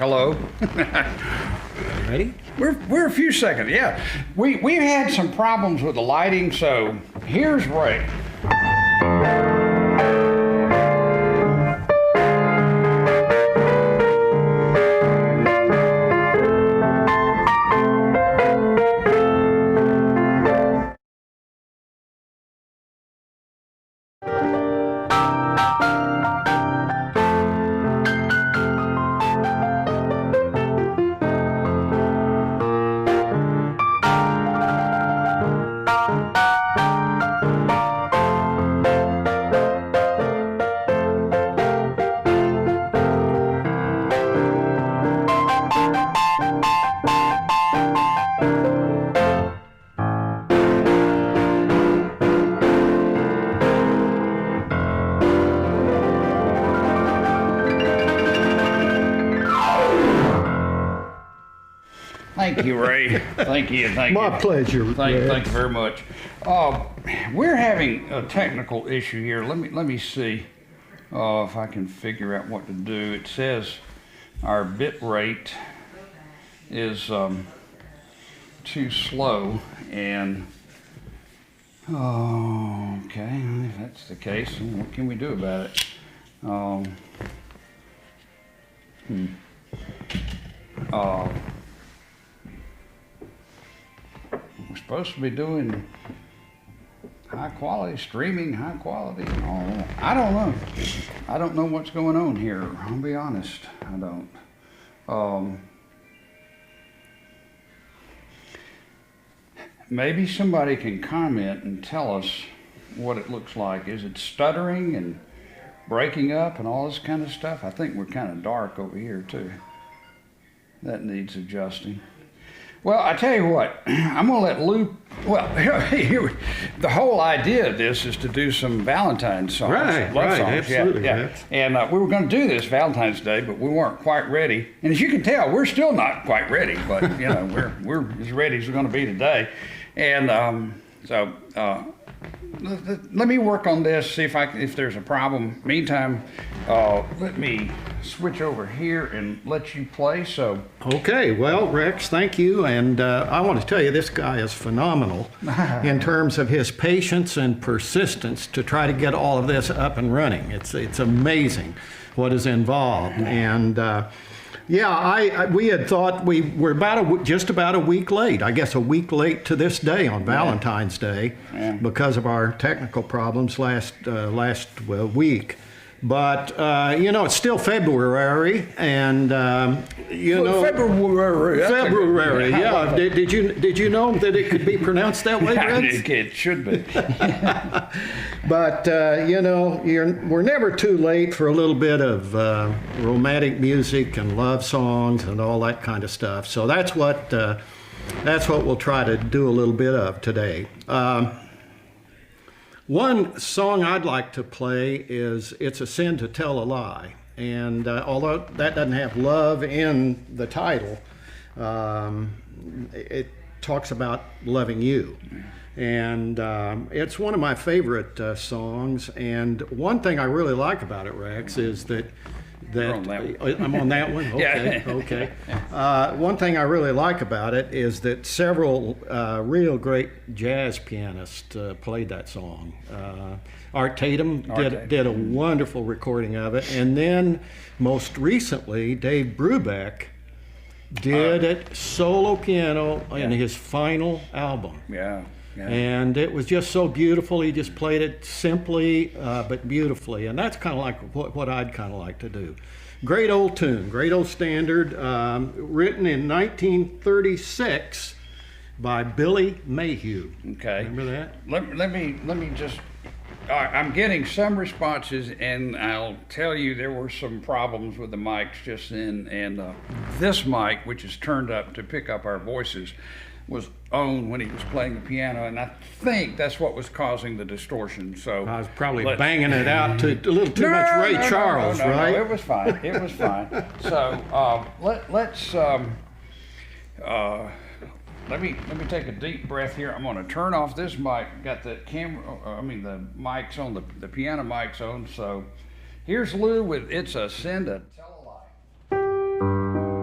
Hello. Ready? We're a few seconds. Yeah, we've had some problems with the lighting, so here's Ray. Thank you, Ray. Thank you. My pleasure. Thank you very much. We're having a technical issue here. Let me see if I can figure out what to do. It says our bit rate is too slow, and okay, if that's the case, what can we do about it? We're supposed to be doing high quality streaming, high quality and all that. I don't know. I don't know what's going on here. I'll be honest. I don't. Maybe somebody can comment and tell us what it looks like. Is it stuttering and breaking up and all this kind of stuff? I think we're kind of dark over here too. That needs adjusting. Well, I tell you what, I'm going to let Lew, well, the whole idea of this is to do some Valentine songs. Right, love songs. absolutely. Yeah. And we were going to do this Valentine's Day, but we weren't quite ready. And as you can tell, we're still not quite ready, but, you know, we're as ready as we're going to be today. And so let me work on this, see if there's a problem. Meantime, let me switch over here and let you play. So Okay, well, Rex, thank you. And I want to tell you, this guy is phenomenal in terms of his patience and persistence to try to get all of this up and running. It's amazing what is involved. And yeah, we had thought we were just about a week late. I guess a week late to this day on Valentine's Day because of our technical problems last week. But you know, it's still February, and you know, February. Yeah. Did you know that it could be pronounced that way, Rex? It should be. But you know, we're never too late for a little bit of romantic music and love songs and all that kind of stuff. So that's what we'll try to do a little bit of today. One song I'd like to play is "It's a Sin to Tell a Lie," and although that doesn't have love in the title, it talks about loving you. And it's one of my favorite songs. And one thing I really like about it, Rex, is that I'm on that one. Okay, okay. One thing I really like about it is that several real great jazz pianists played that song. Art Tatum did a wonderful recording of it, and then most recently Dave Brubeck did it solo piano in his final album. Yeah. And it was just so beautiful. He just played it simply but beautifully, and that's kind of like what I'd kind of like to do. Great old tune, great old standard, written in 1936 by Billy Mayhew. Okay. Remember that? Let me just. I'm getting some responses, and I'll tell you there were some problems with the mics just then, and this mic, which is turned up to pick up our voices, was on when he was playing the piano, and I think that's what was causing the distortion. So I was probably banging it out to a little too much Ray Charles, right? No, it was fine. It was fine. So let's let me take a deep breath here. I'm going to turn off this mic. Got the camera. The mics on the piano mics on. So here's Lew with "It's a Sin to Tell a Lie."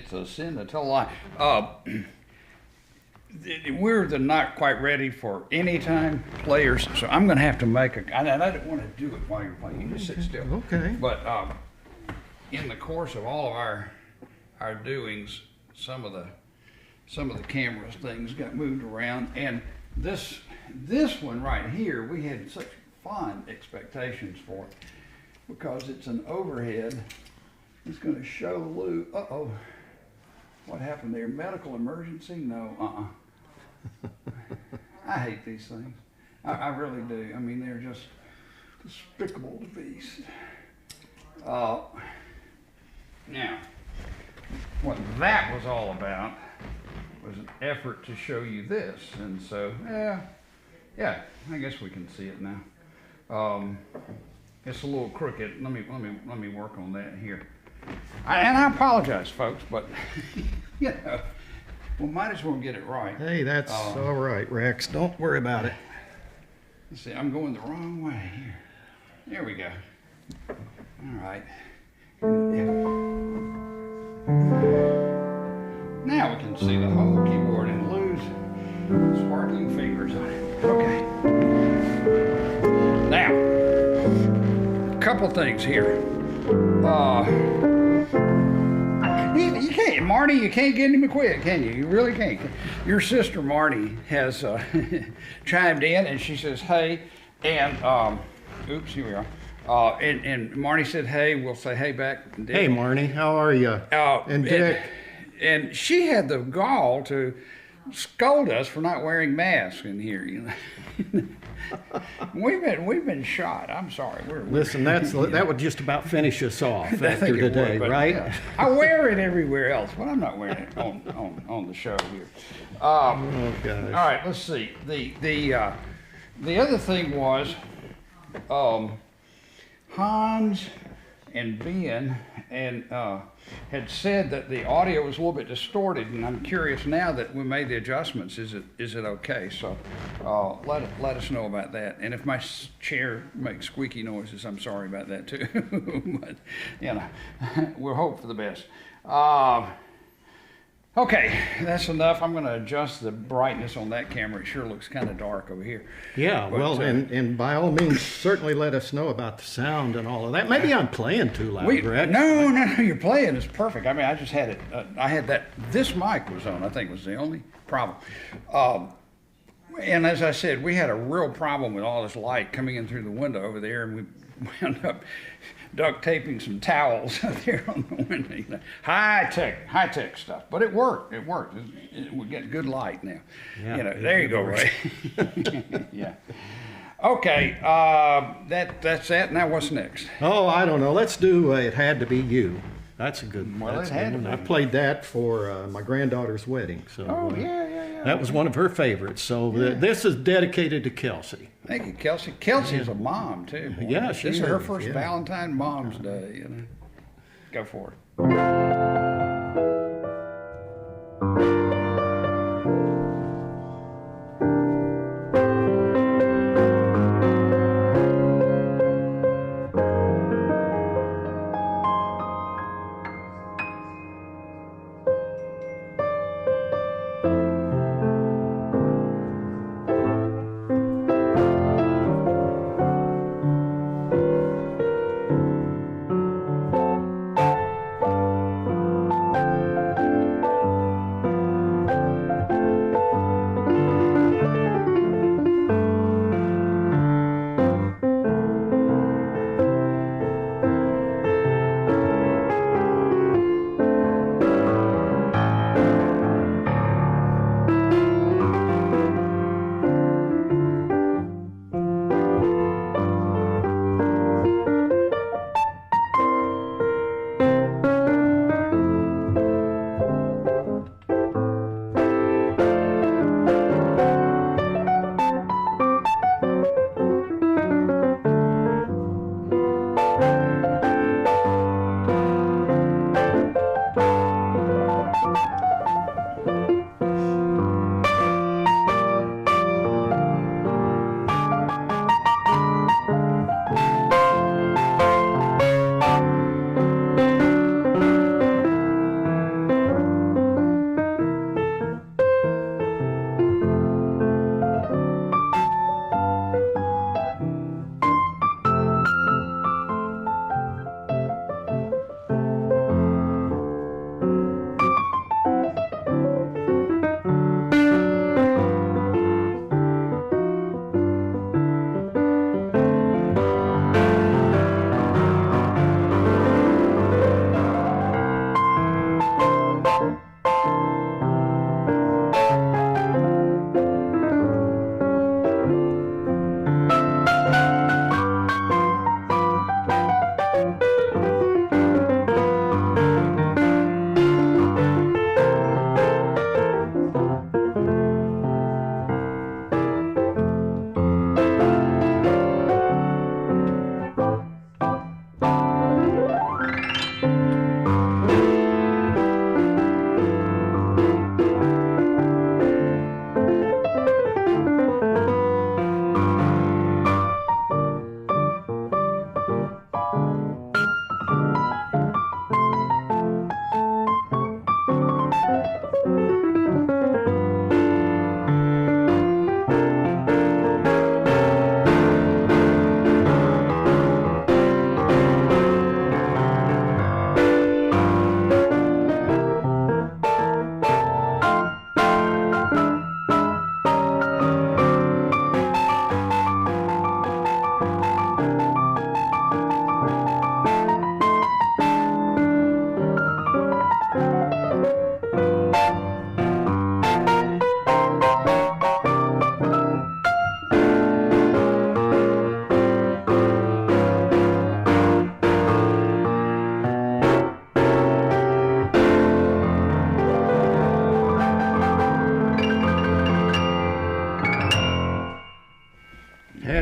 gets us in the teleline. We're the not quite ready for anytime players, so I'm going to have to make a. And I don't want to do it while you're playing. You just sit still. Okay. But in the course of all of our doings, some of the cameras things got moved around, and this one right here we had such fond expectations for it because it's an overhead. It's going to show Lew. Uh-oh. What happened there? Medical emergency? No. I hate these things. I really do. I mean, they're just despicable to beast. Now, what that was all about was an effort to show you this, and so yeah, I guess we can see it now. It's a little crooked. Let me work on that here. And I apologize, folks, but you know, we might as well get it right. Hey, that's all right, Rex. Don't worry about it. Let's see, I'm going the wrong way here. There we go. All right. Now we can see the whole keyboard and Lew's sparkling fingers on it. Okay. Now, a couple things here. You can't, Marty, you can't get him to quit, can you? You really can't. Your sister Marty has chimed in and she says, hey, and, oops, here we are. And Marty said, hey, we'll say hey back. Dick. Hey, Marnie, how are you? And Dick. And she had the gall to scold us for not wearing masks in here, you know. We've been shot. I'm sorry. Listen, that would just about finish us off after today, right? Yeah. I wear it everywhere else, but I'm not wearing it on the show here. Oh gosh. All right, let's see. The other thing was Hans and Ben had said that the audio was a little bit distorted, and I'm curious now that we made the adjustments. Is it okay? So let us know about that. And if my chair makes squeaky noises, I'm sorry about that too. But you know, we'll hope for the best. Okay, that's enough. I'm going to adjust the brightness on that camera. It sure looks kind of dark over here. Yeah, but, well, and by all means, certainly let us know about the sound and all of that. Maybe I'm playing too loud, Rex. No, your playing is perfect. I mean, I just had it. I had that. This mic was on. I think was the only problem. And as I said, we had a real problem with all this light coming in through the window over there, and we wound up duct taping some towels out there on the window. High tech stuff, but it worked. We get good light now. Yeah, you know, there you go, Ray. Yeah. Okay, that's that. Now what's next? Oh, I don't know. Let's do It Had to Be You. That's a good one. Well, it had to be. I played that for my granddaughter's wedding. So yeah. That was one of her favorites. So this is dedicated to Kelsey. Thank you, Kelsey. Kelsey's a mom too. Boy. Yeah, she This is. is her first yeah. Valentine Mom's Day. You know, go for it.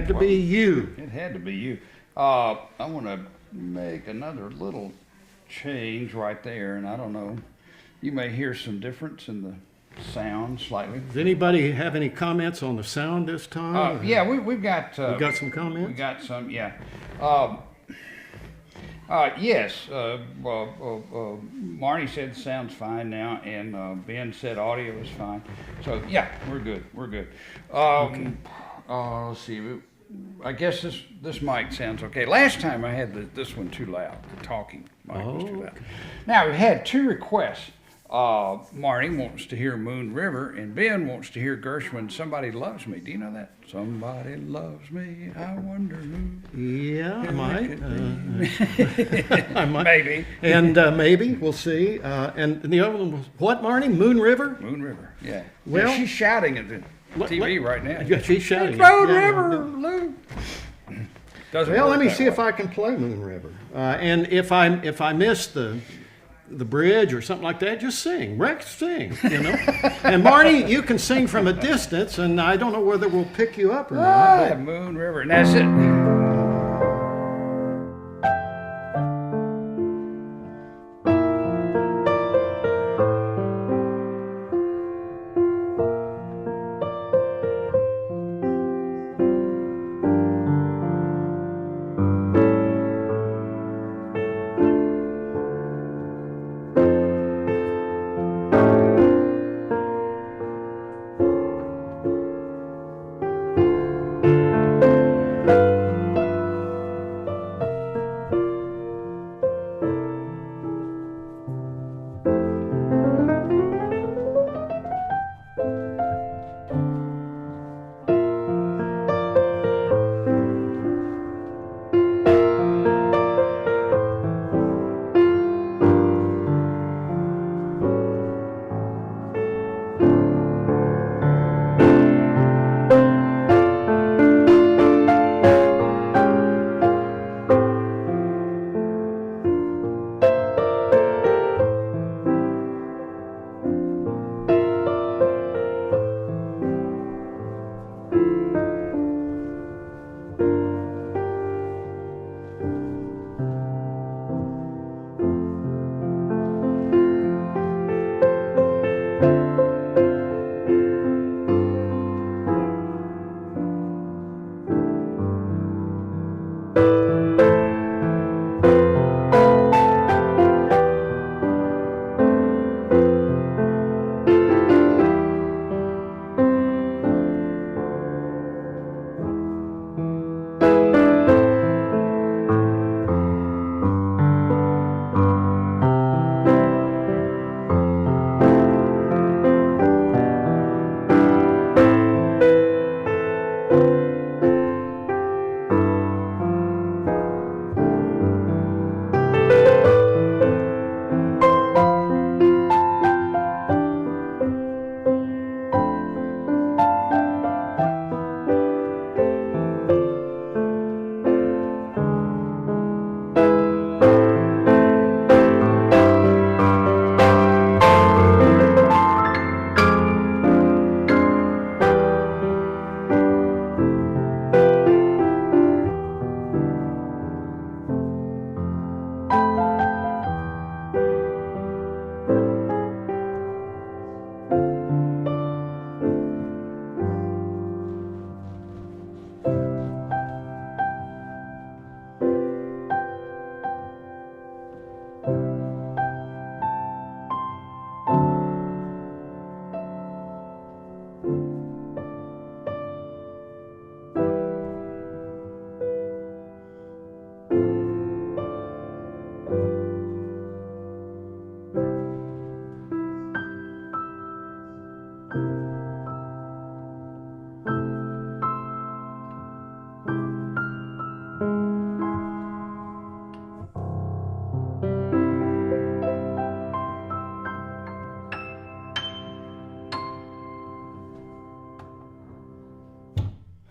had to be you. It had to be you. I want to make another little change right there, and I don't know. You may hear some difference in the sound slightly. Does anybody have any comments on the sound this time? Yeah, we've got. We got some comments? We got some, yeah. Yes, Marty said the sound's fine now, and Ben said audio is fine. So, yeah, we're good. We're good. Okay. Let's see. I guess this mic sounds okay. Last time I had this one too loud. The talking mic was too loud. Okay. Now, we've had 2 requests. Marty wants to hear Moon River, and Ben wants to hear Gershwin, Somebody Loves Me. Do you know that? Somebody loves me, I wonder who. Yeah, I might. I might. Maybe. And maybe, we'll see. And the other one was, what, Marty? Moon River? Moon River, yeah. Well, she's shouting at the TV right now. Yeah, she's shouting. It's Moon Yeah, River, Lou. Well, let me see if I can play Moon River. And if I miss the bridge or something like that, just sing. Rex, sing, you know. And Marty, you can sing from a distance, and I don't know whether we'll pick you up or not. But Moon River, and that's it.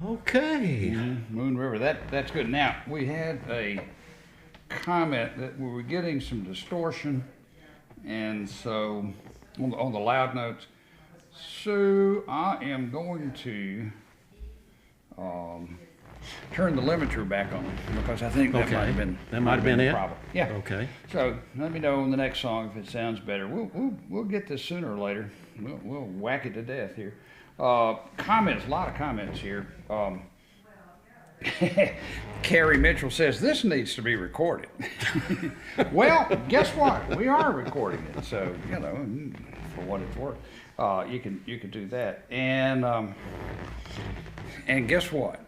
Okay. Moon River, that's good. Now, we had a comment that we were getting some distortion, and so on the loud notes. So I am going to turn the limiter back on because I think that Okay. might have been That might have been the it? problem. Yeah. Okay. So let me know in the next song if it sounds better. We'll get this sooner or later. We'll whack it to death here. Comments, a lot of comments here. Carrie Mitchell says this needs to be recorded. Well, guess what? We are recording it, so you know, for what it's worth, you can do that. And guess what?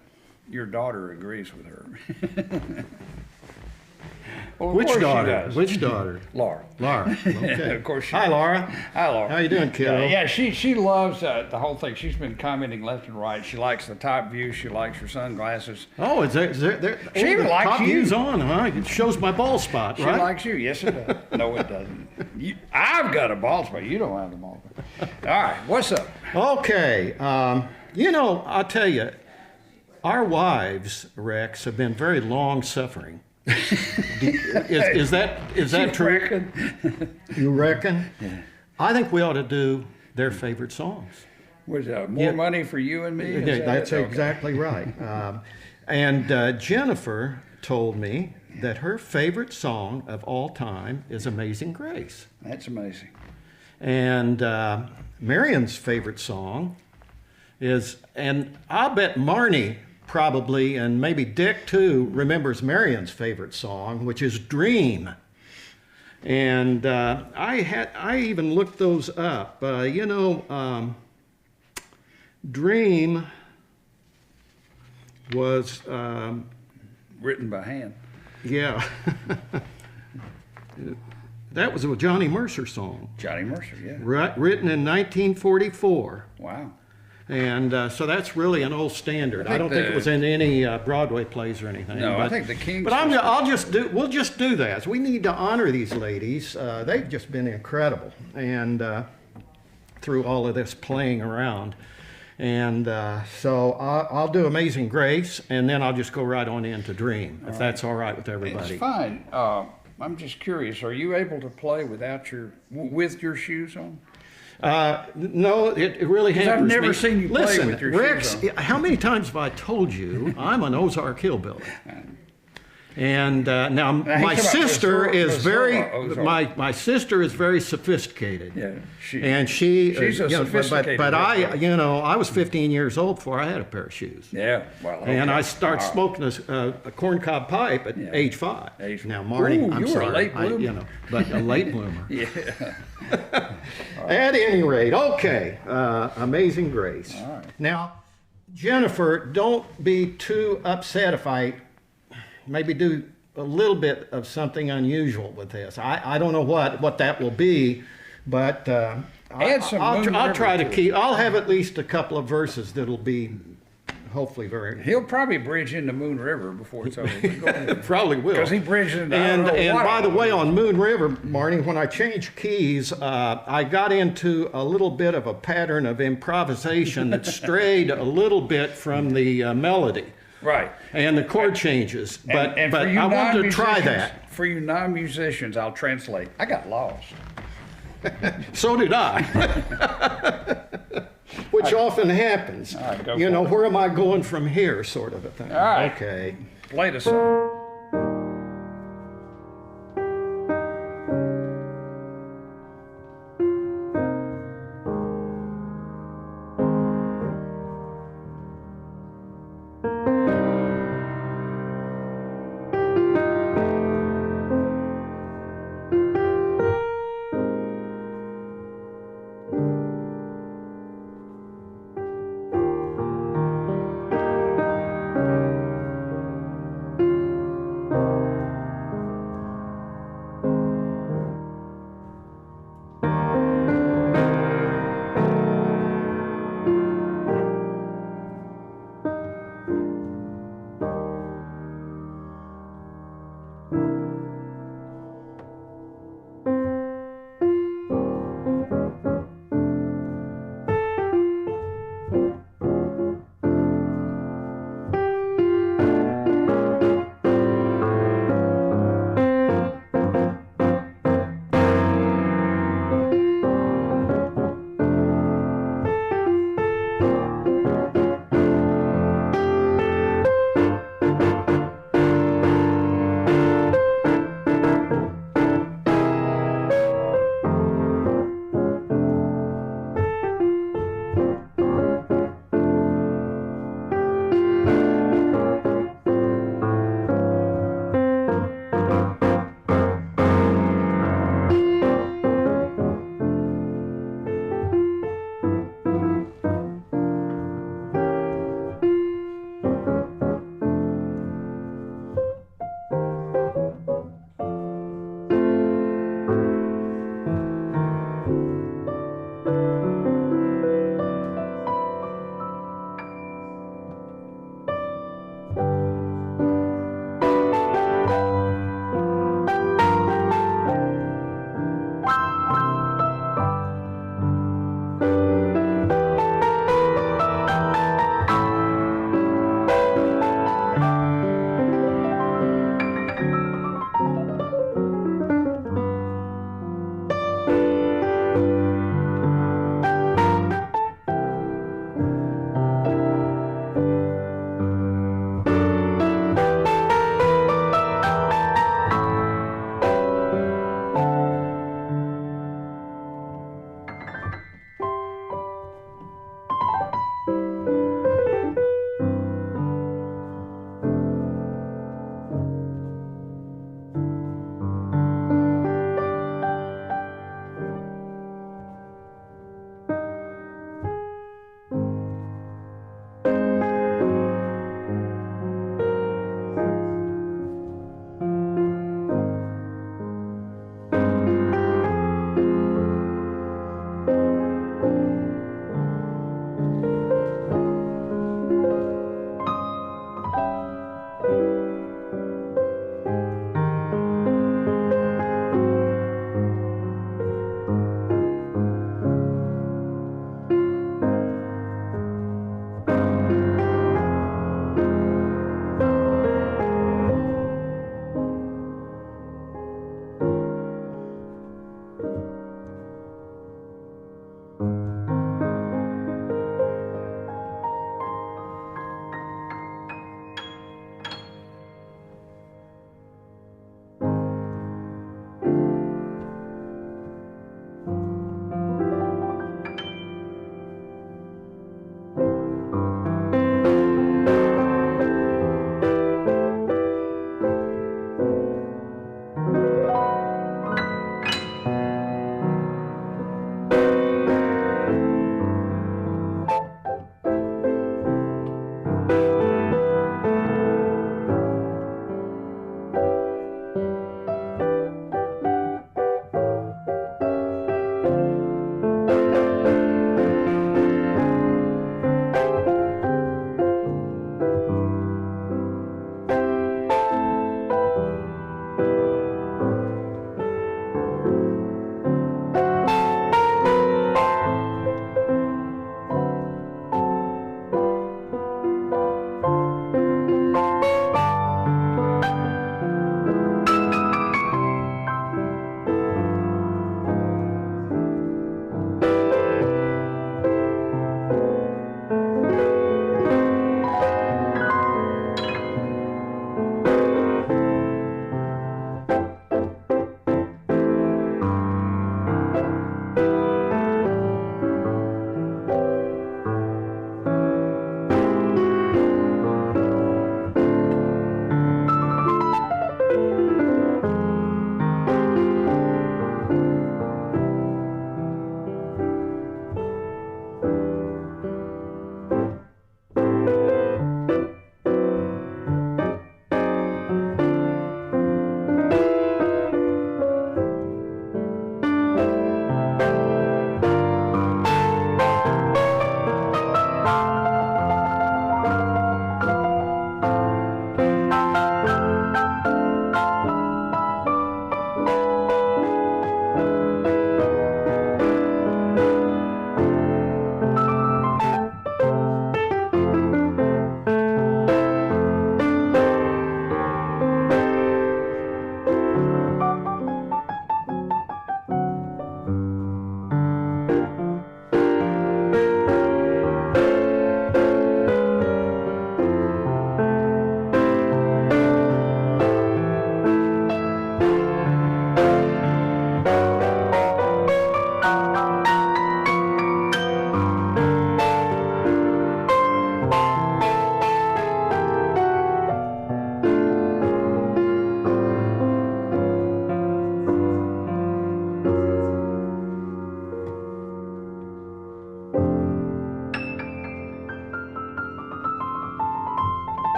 Your daughter agrees with her. Well, of Which course she daughter? does. Which daughter? Laura. Laura. Okay. Of course she Hi, does. Laura. Hi, Laura. How you doing, kiddo? Yeah, she loves the whole thing. She's been commenting left and right. She likes the top view. She likes her sunglasses. Oh, is there She even the likes top you. view's on, huh? It shows my ball spot, She right? likes you. Yes, it does. No, it doesn't. I've got a ball spot. You don't have a ball spot. All right, what's up? Okay. You know, I'll tell you, our wives, Rex, have been very long-suffering. Is that true? Reckon? You reckon? Yeah. I think we ought to do their favorite songs. Was more money for you and me? Is Yeah, that that's it? Okay. exactly right. And Jennifer told me that her favorite song of all time is Amazing Grace. That's amazing. And Marion's favorite song is, and I'll bet Marnie probably, and maybe Dick too, remembers Marion's favorite song, which is Dream. And I even looked those up. Dream was, Written by hand. yeah. That was a Johnny Mercer song, Johnny Mercer, yeah. written in 1944. Wow. And so that's really an old standard. I don't think it was the- in any Broadway plays or anything. No, I but, think the King's But we'll just do that. We need to honor these ladies. They've just been incredible, and through all of this playing around. And so I'll do Amazing Grace, and then I'll just go right on into Dream, if that's all right with everybody. It's fine. I'm just curious. Are you able to play with your shoes on? No, it really 'Cause hampers I've never me. seen you play Listen, with your Rex, shoes how many times have I told you I'm an Ozark hillbilly? And now he's my talking about sister is very Ozark. my sister is very sophisticated. Yeah, And she she's a sophisticated but I hillbilly. I was 15 years old before I had a pair of shoes. Yeah, well, okay. And I started All right. smoking a corncob pipe at age 5. Age Now, 5. Marnie, Ooh, I'm you were a sorry, late bloomer. but a late bloomer. Yeah. At any rate, okay, Amazing Grace. All right. Now, Jennifer, don't be too upset if I maybe do a little bit of something unusual with this. I don't know what that will be, but Add some Moon I'll River try to to it. keep. I'll have at least a couple of verses that'll be hopefully very. He'll probably bridge into Moon River before it's over. But go ahead. Probably will. Because he bridged into And what by the all way, it is. on Moon River, Marnie, when I changed keys, I got into a little bit of a pattern of improvisation that strayed a little bit from the melody Right. and the chord changes. But And but for you I wanted to try non-musicians- that. For you non-musicians, I'll translate. I got lost. So did I. Which often happens. All right, go You for know, it. where am I going from here, sort of a thing. All right. Okay. Play the song.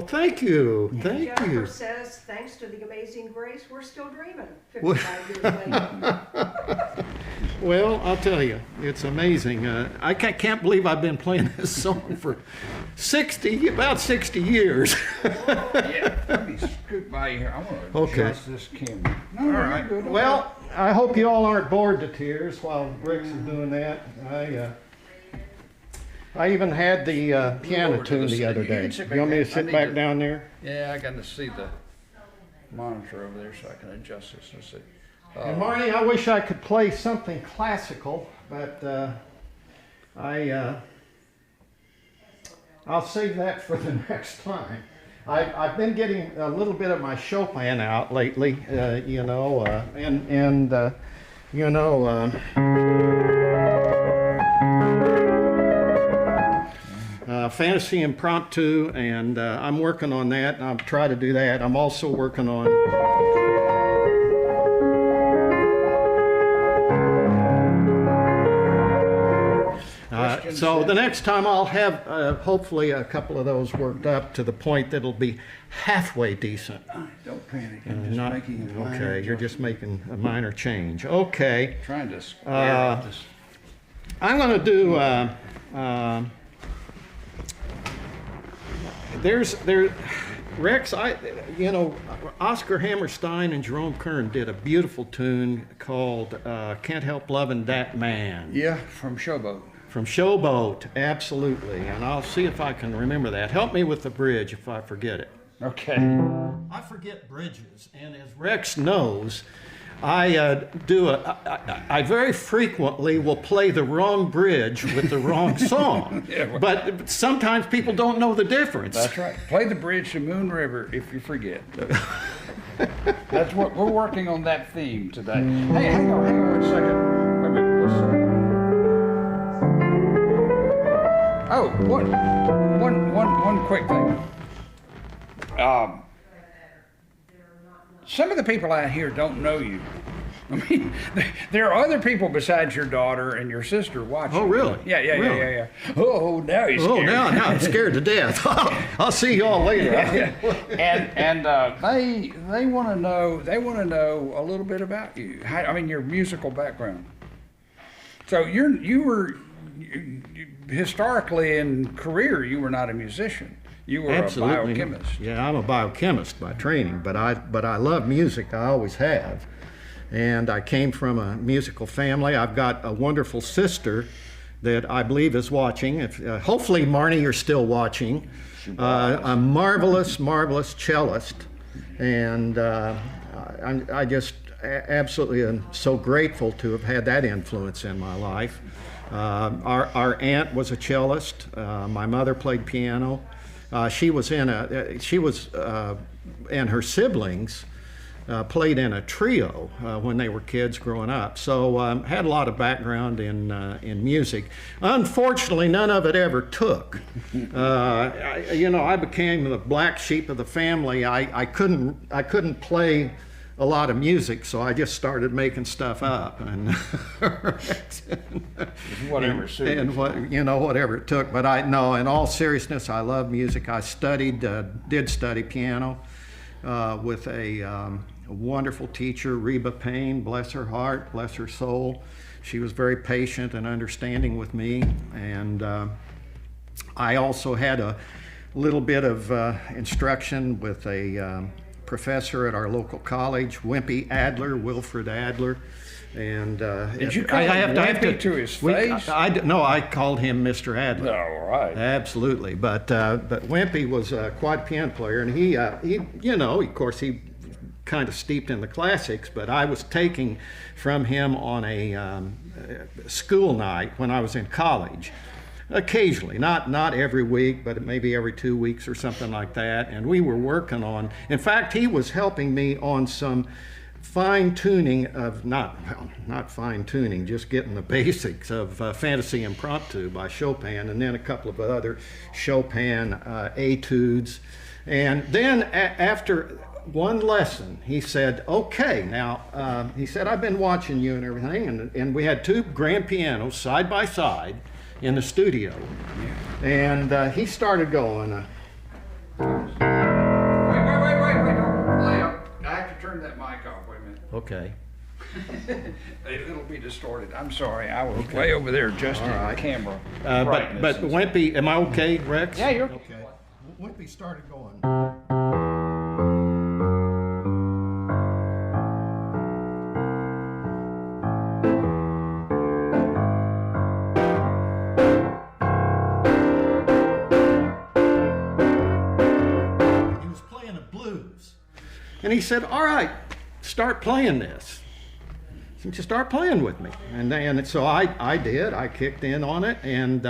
Well, thank you. Thank Jennifer you. says, thanks to the amazing grace, we're still dreaming 55 years later. Well, I'll tell you, it's amazing. I can't believe I've been playing this song for about 60 years. Yeah, let me scoot by here. I want to Okay. adjust this camera. No, All you're right. good. Well, I hope you all aren't bored to tears while Rick's is doing that. I even had the piano over to tuned the the other side. You day. can sit You want me to back sit there. I back need down there? Yeah, I got to see the monitor over there so I can adjust this. Let's see. And Marnie, I wish I could play something classical, but I'll save that for the next time. I've been getting a little bit of my Chopin out lately, you know, fantasy impromptu, and I'm working on that, and I'll try to do that. I'm also working on so the next time I'll have hopefully a couple of those worked up to the point that it'll be halfway decent. Don't panic. I'm just making a minor Okay, you're adjustment. just making a minor change. Okay, Trying to square this. I'm going to do. Rex, Oscar Hammerstein and Jerome Kern did a beautiful tune called "Can't Help Loving That Man." Yeah, from Showboat. From Showboat, absolutely. And I'll see if I can remember that. Help me with the bridge if I forget it. Okay. I forget bridges, and as Rex knows, I very frequently will play the wrong bridge with the wrong song. Yeah, well- But sometimes people don't know the difference. That's right. Play the bridge to Moon River if you forget. That's what we're working on, that theme today. Hey, hang on 1 second. Wait a minute. Oh, one quick thing. Some of the people out here don't know you. I mean, there are other people besides your daughter and your sister watching. Oh, really? Yeah. Really? Oh, now he's Oh, scared. now I'm scared to death. I'll see you all later. And they want to know a little bit about you. Your musical background. So you were historically in career, you were not a musician. You were Absolutely. a biochemist. Yeah, I'm a biochemist by training, but I love music. I always have. And I came from a musical family. I've got a wonderful sister that I believe is watching. Hopefully, Marnie, you're still watching. A marvelous, marvelous cellist. And I just absolutely am so grateful to have had that influence in my life. Our aunt was a cellist. My mother played piano. She and her siblings played in a trio when they were kids growing up. So had a lot of background in music. Unfortunately, none of it ever took. I became the black sheep of the family. I couldn't play a lot of music, so I just started making stuff up and Whatever suited. and whatever it took. But in all seriousness, I love music. I did study piano with a wonderful teacher, Reba Payne, bless her heart, bless her soul. She was very patient and understanding with me, and I also had a little bit of instruction with a professor at our local college, Wilfred Adler. And Did you call him Wimpy to his face? No, I called him Mr. Adler. All right. Absolutely, but Wimpy was a quad piano player, and he of course he kind of steeped in the classics, but I was taking from him on a school night when I was in college. Occasionally, not every week, but maybe every 2 weeks or something like that. And we were working on, in fact, he was helping me on some fine tuning of, not fine tuning, just getting the basics of Fantasy Impromptu by Chopin, and then a couple of other Chopin etudes. And then after one lesson, he said, okay, now, he said, I've been watching you and everything, and we had two grand pianos side by side in the studio. And he started going, Okay. It'll be distorted. I'm sorry. I was way over there adjusting All right. the camera. But brightness and stuff. Wimpy, am I okay, Rex? Yeah, you're Okay. Wimpy started going. He was playing a blues. And he said, all right, start playing this. So just start playing with me. And so I did. I kicked in on it. And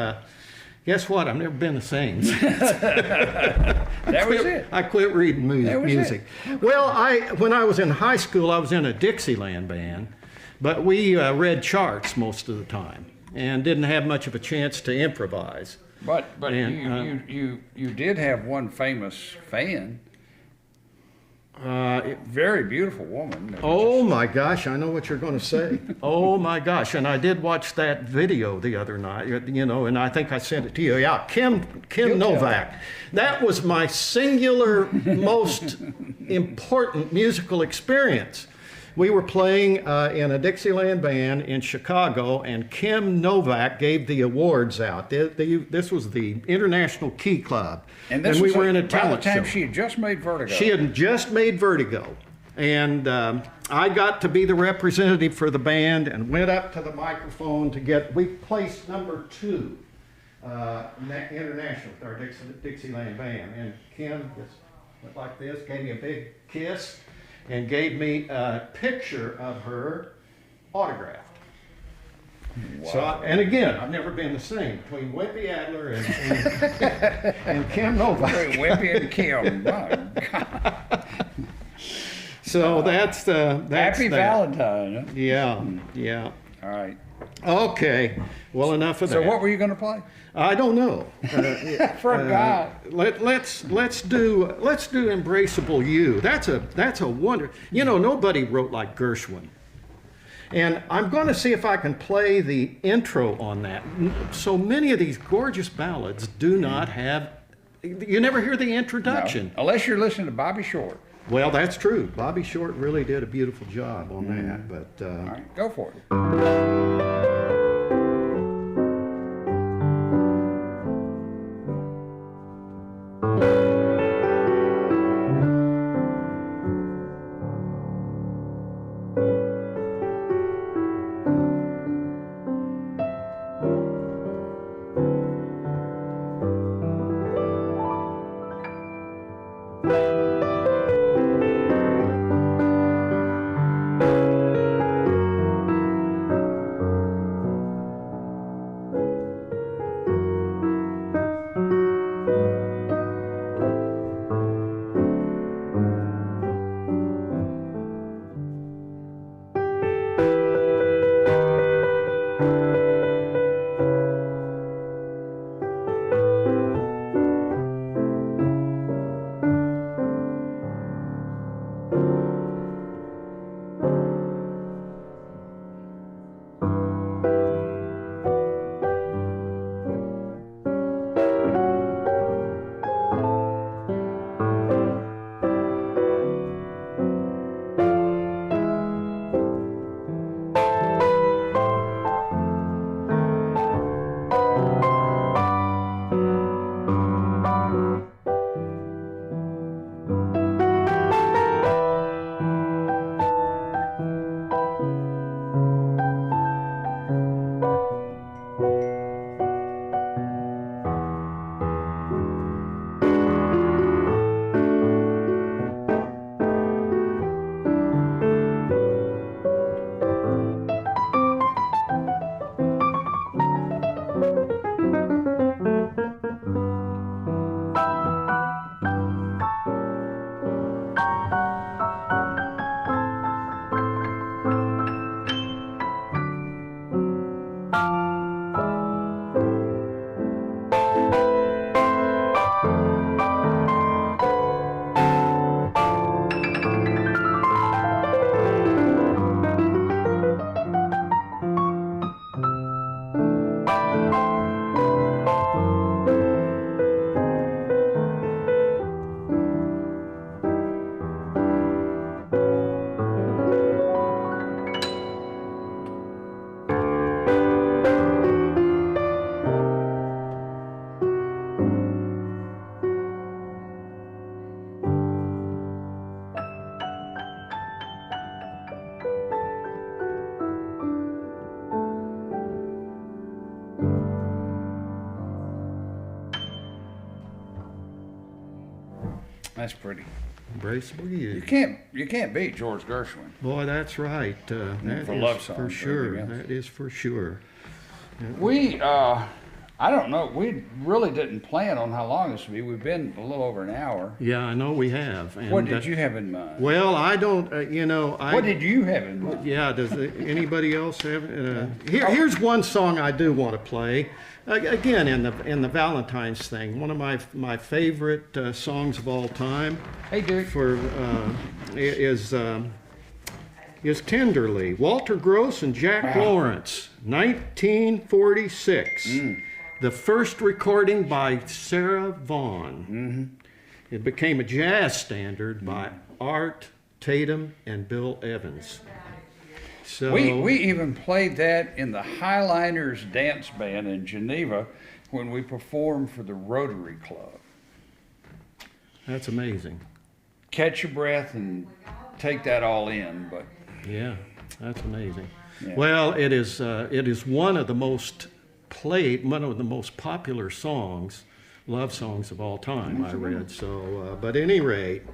guess what? I've never been the same. That was it. I quit reading That was music. Well, when I was in high school, I was in a Dixieland band, but we read charts most of the time and didn't have much of a chance to improvise. But And, you did have one famous fan. Very beautiful woman. that Oh my gosh, I know what you're going to say. Oh my gosh, and I did watch that video the other night, and I think I sent it to you. Yeah, Kim Novak. That was my singular most important musical experience. We were playing in a Dixieland band in Chicago, and Kim Novak gave the awards out. This was the International Key Club, And this we was were in a about the talent time show. she had just made Vertigo. She had just made Vertigo. And I got to be the representative for the band and went up to the microphone we placed number 2 international with our Dixieland band. And Kim just went like this, gave me a big kiss, and gave me a picture of her autographed. Wow. So, and again, I've never been the same between Wimpy Adler and Kim Novak. Wimpy and Kim. My God. So that's Happy that. Valentine. Huh? Yeah. All right. Okay. Well, enough of So that. what were you going to play? I don't know. Forgot. Let's do Embraceable You. That's a wonder. Nobody wrote like Gershwin. And I'm going to see if I can play the intro on that. So many of these gorgeous ballads do not have. You never hear the introduction. No, unless you're listening to Bobby Short. Well, that's true. Bobby Short really did a beautiful job on that. But All right, go for it. That's pretty. Embraceable You You. can't beat George Gershwin. Boy, that's right. That For is love songs for or sure. anything else. That is for sure. We, I don't know, we really didn't plan on how long this would be. We've been a little over an hour. Yeah, I know we have. And, What did you have in mind? Well, I don't. What did you have in mind? Yeah, does anybody else have? Here's one song I do want to play. Again, in the Valentine's thing, one of my favorite songs of all time. Hey, Duke. Is Tenderly. Walter Gross and Jack Lawrence, 1946. The first recording by Sarah Vaughan. It became a jazz standard by Art Tatum and Bill Evans. So We even played that in the Highliners Dance Band in Geneva when we performed for the Rotary Club. that's amazing. Catch your breath and take that all in, but Yeah, that's amazing. Yeah. Well, it is one of the most played, one of the most popular songs, love songs of all time, I read. So, but at any rate.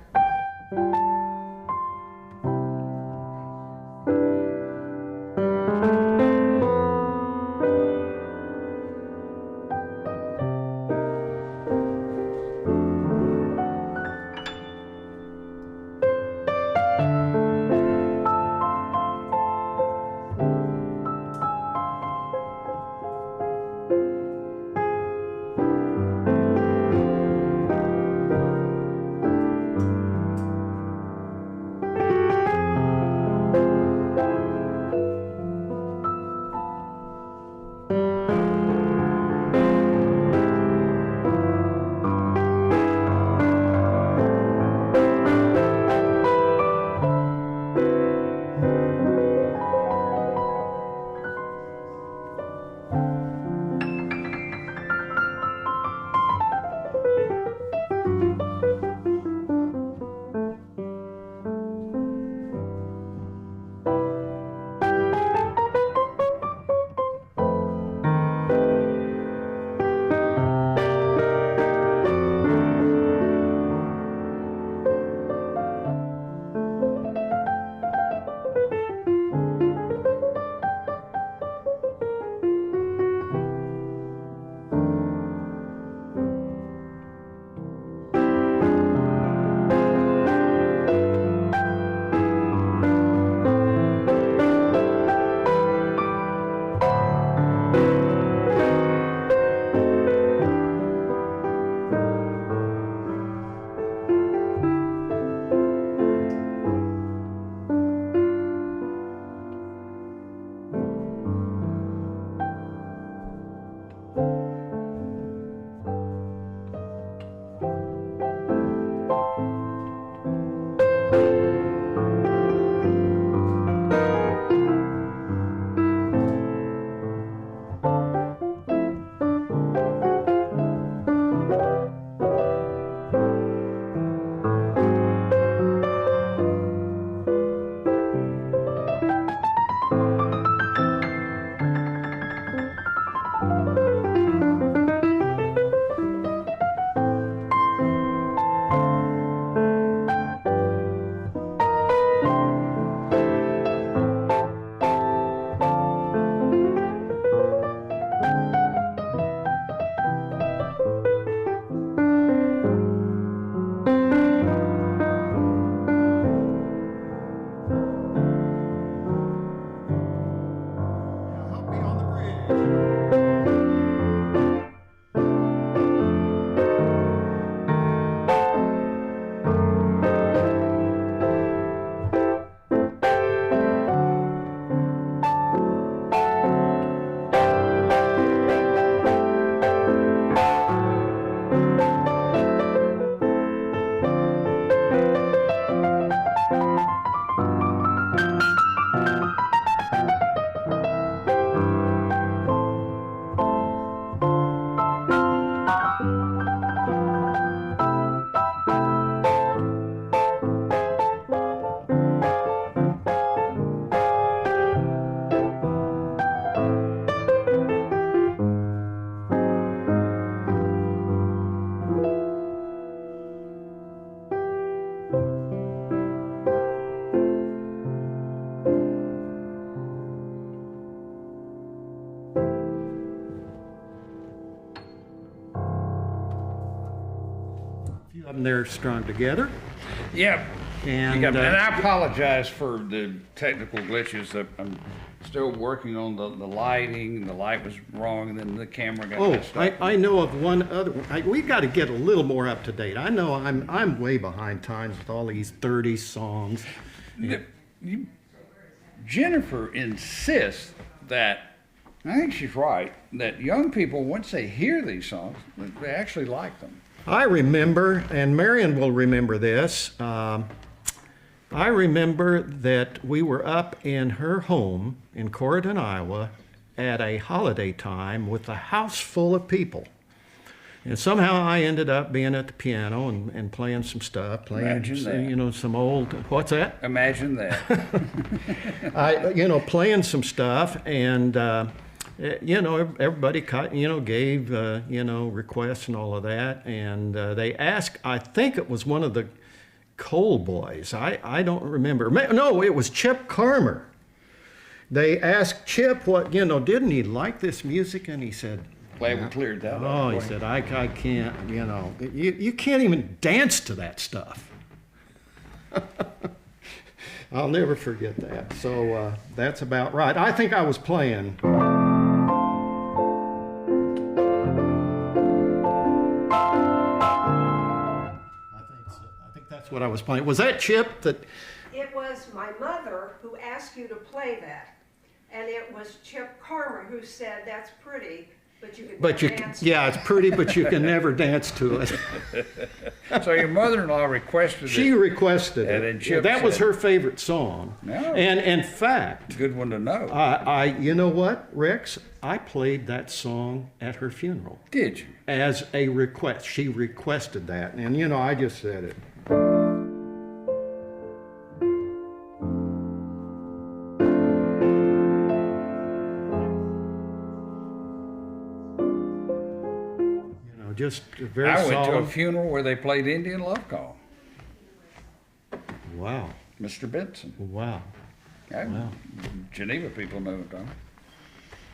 getting theirs strung together. Yeah. And, And I apologize for the technical glitches. I'm still working on the lighting. The light was wrong, and then the camera got messed up. I know of one other one. We've got to get a little more up to date. I know I'm way behind times with all these 30 songs. Jennifer insists that, I think she's right, that young people, once they hear these songs, they actually like them. I remember, and Marion will remember this, I remember that we were up in her home in Corydon, Iowa, at a holiday time with a house full of people. And somehow I ended up being at the piano and playing some stuff, some old, what's that? Imagine that. Playing some stuff, and everybody gave requests and all of that, and they asked. I think it was one of the Cole boys. I don't remember. No, it was Chip Carmer. They asked Chip didn't he like this music, and he said, Glad we cleared that up. Oh, he said, I can't, you can't even dance to that stuff. I'll never forget that. So that's about right. I think I was playing. I think that's what I was playing. Was that Chip that? It was my mother who asked you to play that. And it was Chip Carmer who said, that's pretty, but you can dance to it. Yeah, it's pretty, but you can never dance to it. So your mother-in-law requested it. She requested it. And then Chip that was said- her favorite song. No. And in fact, Good one to know. you know what, Rex? I played that song at her funeral Did you? as a request. She requested that, and I just said it. Just very I went to a solemn. funeral where they played Indian Love Call. Wow. Mr. Benson. Wow. Wow. Geneva people know it, don't they?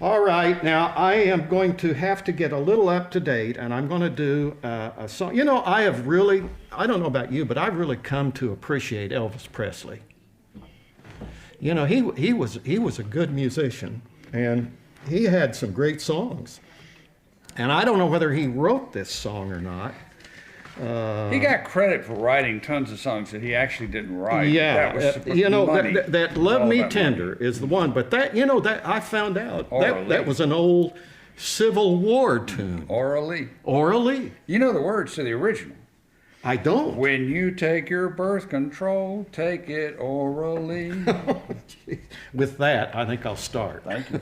All right, now I am going to have to get a little up to date, and I'm going to do a song. I don't know about you, but I've really come to appreciate Elvis Presley. He was a good musician, and he had some great songs. And I don't know whether he wrote this song or not. He got credit for writing tons of songs that he actually didn't write. Yeah, That was money. that "Love All Me about Tender" money. is the one. But that I found out Orally. that was an old Civil War tune. Orally. Orally, You know the words to the original. I don't. When you take your birth control, take it orally. With that, I think I'll start. Thank you.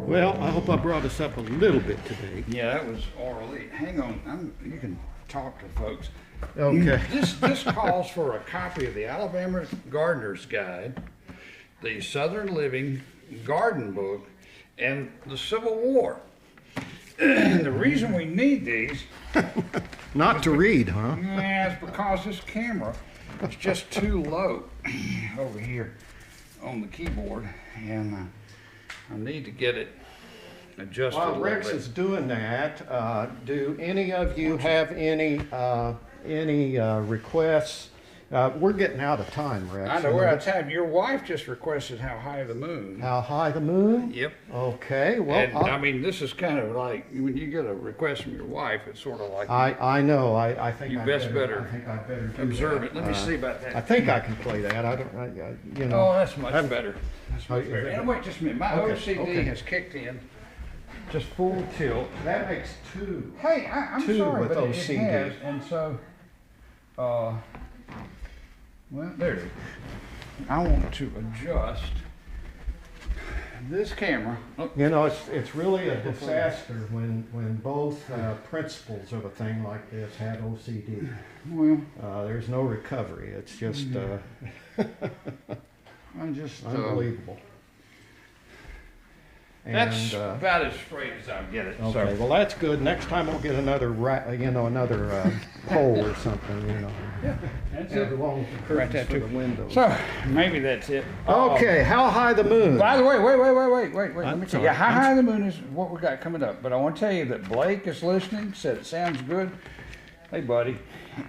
Well, I hope I brought us up a little bit today. Yeah, that was oral. Hang on, you can talk to folks. Okay. This calls for a copy of the Alabama Gardener's Guide, the Southern Living Garden Book, and the Civil War. And the reason we need these, Not to read, huh? yeah, is because this camera is just too low over here on the keyboard, and I need to get it adjusted a While little Rex bit. is doing that, do any of you have any requests? We're getting out of time, Rex. I know we're out of time. Your wife just requested How High the Moon. How high the moon? Yep. Okay, well, And I mean, this is kind of like when you get a request from your wife, it's sort of like I know. I think You I best better I think I better do observe that. it. Let me see about that. I think I can play that. I don't. You know. Oh, that's much better. That's much is better. it- And wait just a minute. My Okay, OCD okay. has kicked in. Just full tilt. That makes two. Hey, I'm Two sorry, with but it OCD. has, and so, well, there it is. I want to adjust this camera. Oh, You know, it's really a disaster when both principals of a thing like this have OCD. well, There's no recovery. It's just I just, unbelievable. that's And, about as straight as I'll get it. okay, So, well that's good. Next time we'll get another another pole or something. that's Have it. long Right curtains there for too. the windows. So, maybe that's it. Okay, how high the moon? By the way, wait. Let me I'm tell you. sorry. How High the Moon is what we got coming up. But I want to tell you that Blake is listening, said it sounds good. Hey, buddy.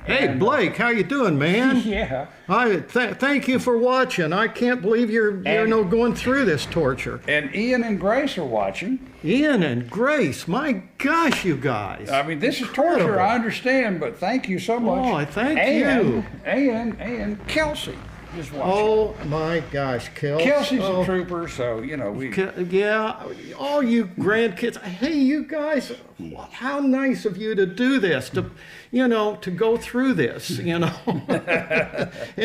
Hey, And, Blake, how you doing, man? Yeah. Thank you for watching. I can't believe you're And- going through this torture. And Ian and Grace are watching. Ian and Grace, my gosh, you guys. I mean, this is torture, Incredible. I understand, but thank you so much. Oh, I thank and, you. And Kelsey is watching. Oh my gosh, Kelsey's a trooper, so, you know, we... Yeah, all you grandkids. Hey, you guys, how nice of you to do this, to go through this, and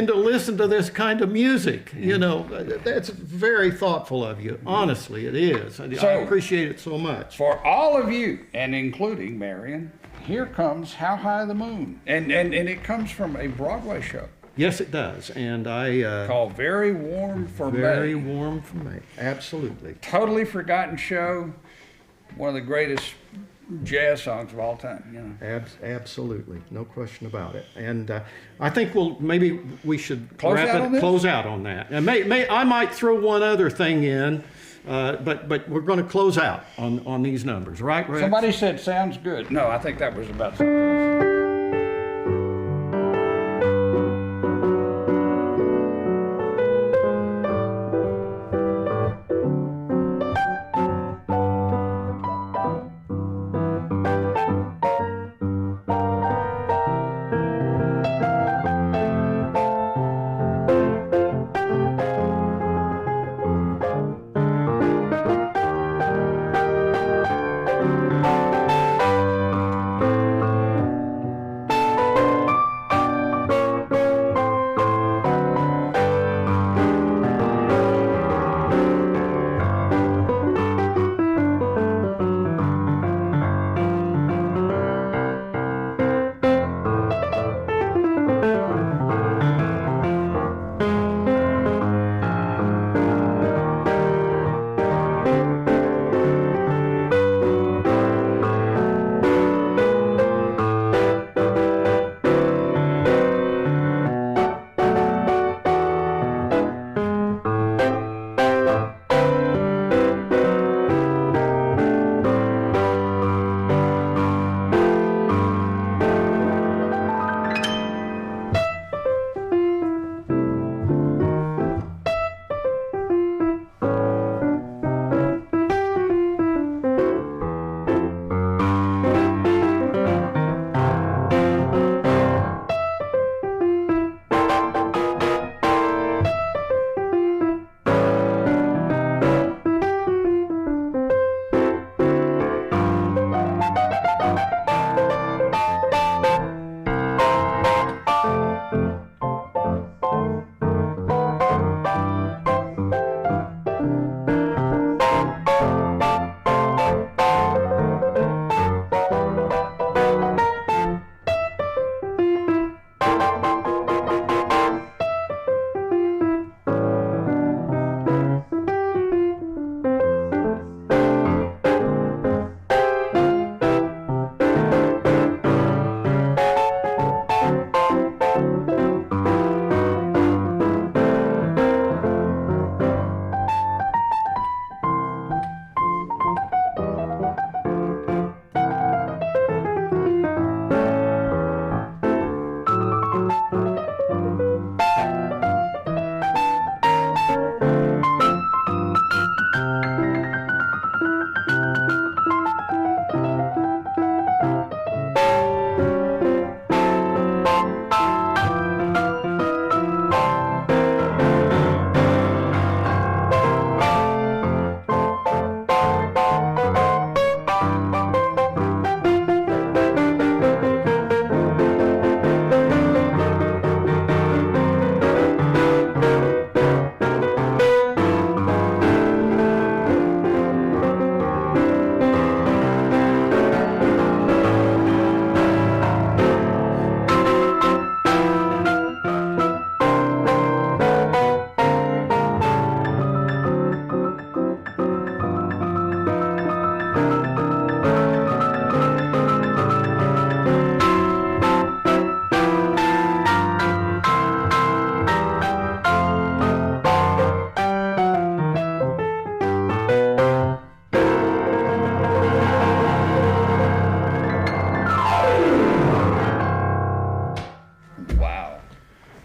to listen to this kind of music. That's very thoughtful of you. Honestly, it is. I So- appreciate it so much. For all of you, and including Marion, here comes How High the Moon. And it comes from a Broadway show Yes, it does, and I called Very Warm for very May. warm for me. Absolutely. Totally forgotten show. One of the greatest jazz songs of all time, Absolutely, no question about it. And I think maybe we should Close out on this? close out on that. And I might throw one other thing in, but we're going to close out on these numbers, right, Rex? Somebody said sounds good. No, I think that was about something else.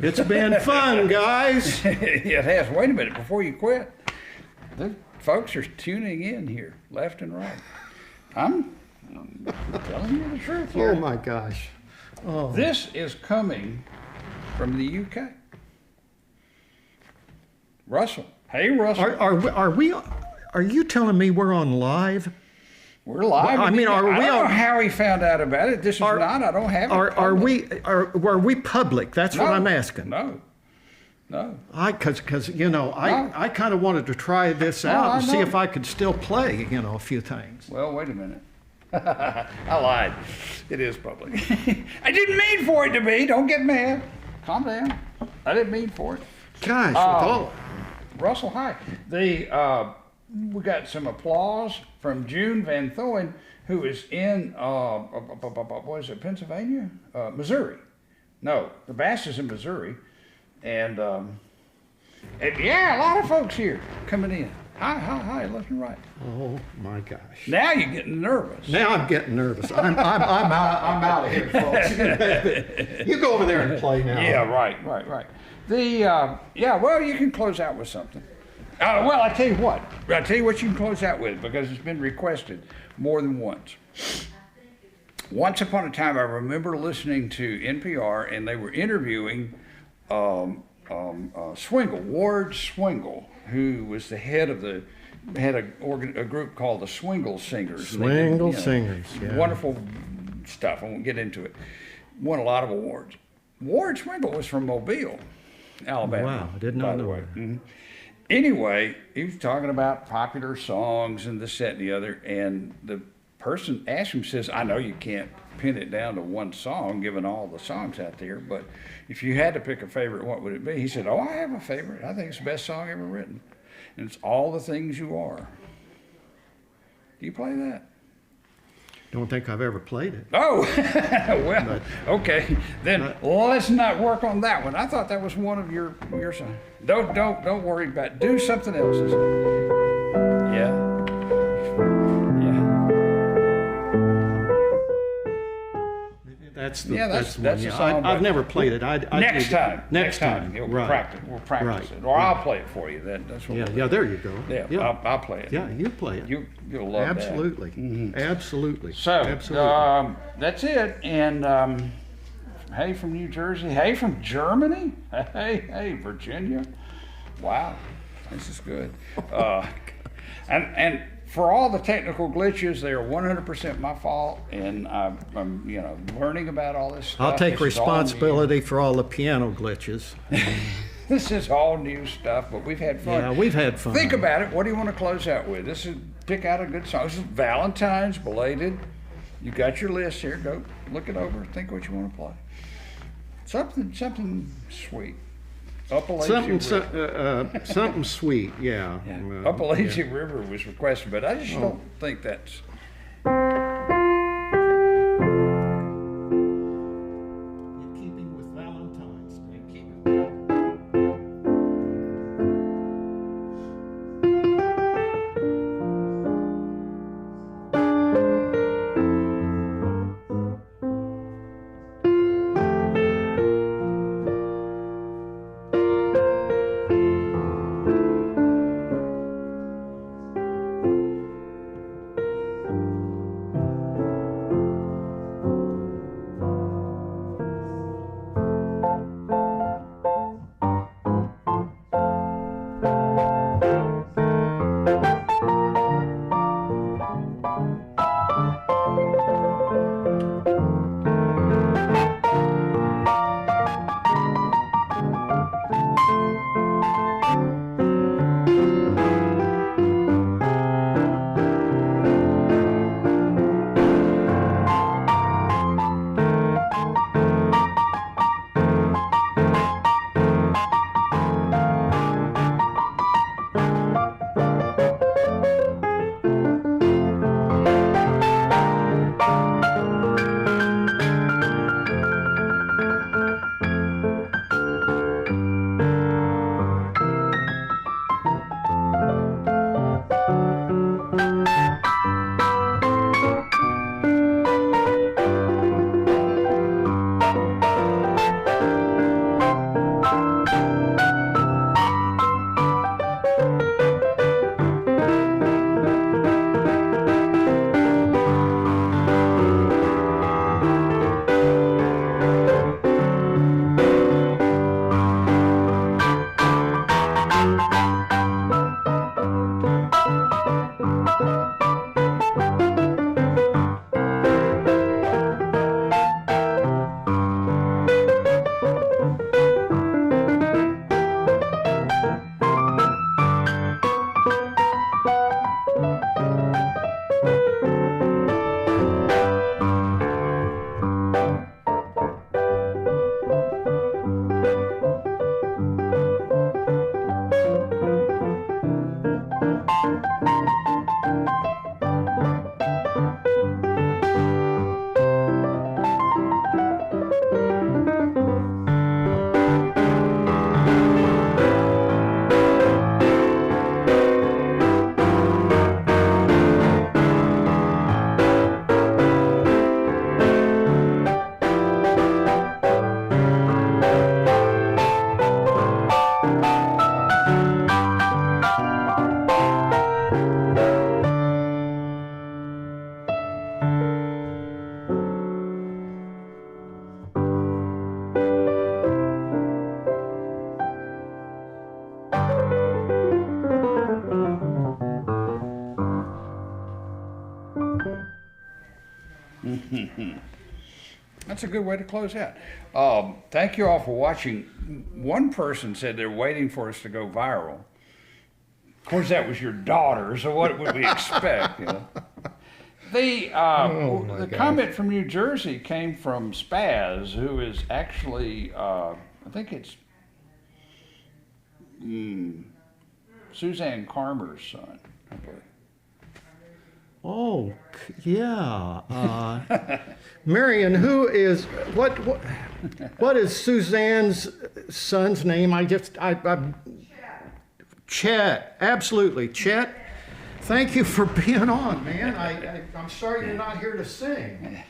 It's been fun, guys. It has. Wait a minute before you quit. The folks are tuning in here, left and right. I'm telling you the truth here. Oh my gosh. Oh. This is coming from the UK. Russell. Hey, Russell. Are you telling me we're on live? We're live. Well, I mean, are we I don't know on- how he found out about it. This is not. I don't have it. Are we public? That's what I'm asking. No. Because I kind of wanted to try this out and see if I could still play, a few things. Well, wait a minute. I lied. It is public. I didn't mean for it to be. Don't get mad. Calm down. I didn't mean for it. Gosh, Russell, hi. We got some applause from June Van Thoen, who is in what is it, Pennsylvania? Missouri. No, the bass is in Missouri. And yeah, a lot of folks here coming in. Hi, left and right. oh my gosh. Now you're getting nervous. Now I'm getting nervous. I'm out of here, folks. You go over there and play now. Yeah, right. Well, you can close out with something. Well, I tell you what. I'll tell you what you can close out with, because it's been requested more than once. Once upon a time, I remember listening to NPR, and they were interviewing Swingle, Ward Swingle, who was the head of a group called the Swingle Singers. Swingle Singers, yeah. Wonderful stuff. I won't get into it. Won a lot of awards. Ward Swingle was from Mobile, Alabama. Wow, I did not know way. that. Mm-hmm. Anyway, he was talking about popular songs and this, that, and the other, and the person asked him, says, I know you can't pin it down to one song, given all the songs out there, but if you had to pick a favorite, what would it be? He said, I have a favorite. I think it's the best song ever written, and it's All the Things You Are. Do you play that? Don't think I've ever played it. Oh, well, okay. Then let's not work on that one. I thought that was one of your songs. Don't worry about it. Do something else. Yeah. That's the that's one. a song. I've never played it. Next time. Right. We'll practice it, or I'll play it for you. That's what. Yeah. There you go. Yeah. I'll play it. Yeah, you play it. You'll love Absolutely. that. Mm-hmm. Absolutely. So Absolutely. That's it. And hey from New Jersey. Hey from Germany. Hey Virginia. Wow, this is good. And for all the technical glitches, they are 100% my fault, and I'm learning about all this stuff. I'll take responsibility for all the piano glitches. This is all new stuff, but we've had fun. Yeah, we've had fun. Think about it. What do you want to close out with? Pick out a good song. This is Valentine's, Belated. You got your list here. Go look it over. Think what you want to play. Something sweet. Something sweet, yeah. Up a Lazy River was requested, but I just don't think that's. In keeping with Valentine's Day. That's a good way to close out. Thank you all for watching. One person said they're waiting for us to go viral. Of course, that was your daughter, so what would we expect? You know? The comment from New Jersey came from Spaz, who is actually, I think it's Suzanne Carmer's son, I believe. Oh, yeah. Marion, what is Suzanne's son's name? Chet, absolutely. Chet, thank you for being on, man. I'm sorry you're not here to sing.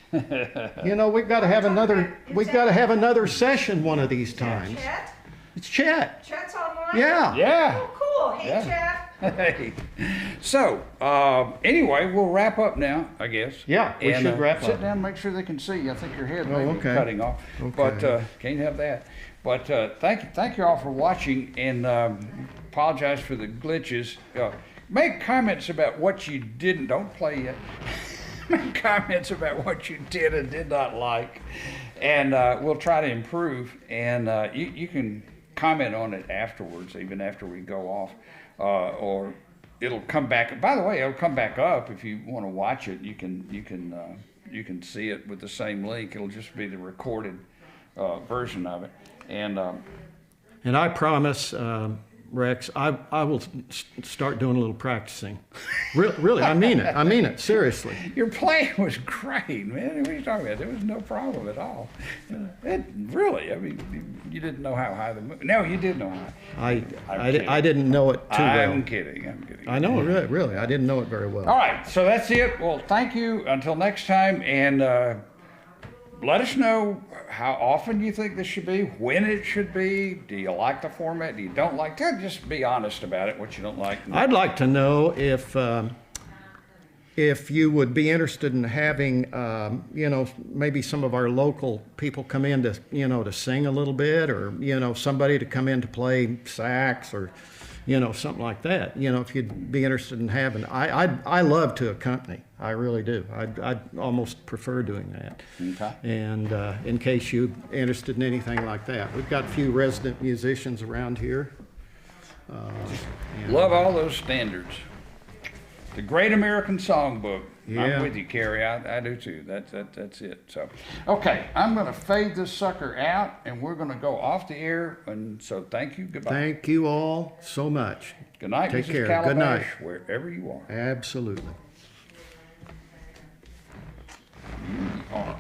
You know, we've got to have another session one of these times. Chet? It's Chet. Chet's online? Yeah. Yeah. Oh, cool. Hey, Yeah. Chet. Hey. So, anyway, we'll wrap up now, I guess. Yeah, we should wrap sit up. down and make sure they can see you. I think your head may be okay. cutting off. Okay. But can't have that. But thank you all for watching, and apologize for the glitches. Make comments about what you didn't. Don't play yet. Make comments about what you did and did not like, and we'll try to improve. And you can comment on it afterwards, even after we go off, or it'll come back. By the way, it'll come back up if you want to watch it. You can see it with the same link. It'll just be the recorded version of it. And I promise, Rex, I will start doing a little practicing. Really, I mean it. I mean it, seriously. your playing was great, man. What are you talking about? There was no problem at all. Really, I mean, you didn't know how high the moon. No, you did know high. I didn't know it too well. I'm kidding. I know, really. I didn't know it very well. All right, so that's it. Well, thank you. Until next time, and let us know how often you think this should be, when it should be. Do you like the format? Do you don't like it? Just be honest about it, what you don't like. I'd like to know if you would be interested in having, maybe some of our local people come in to, to sing a little bit, or, somebody to come in to play sax, or, something like that. If you'd be interested in having, I love to accompany. I really do. I'd almost prefer doing that. Okay. And in case you're interested in anything like that, we've got a few resident musicians around here. Love all those standards. The Great American Songbook. Yeah. I'm with you, Carrie. I do too. That's it. So, okay, I'm going to fade this sucker out, and we're going to go off the air. And so, thank you. Goodbye. Thank you all so much. Good night, Take Mrs. care. Calabash, Good night. wherever you are. Absolutely. You are.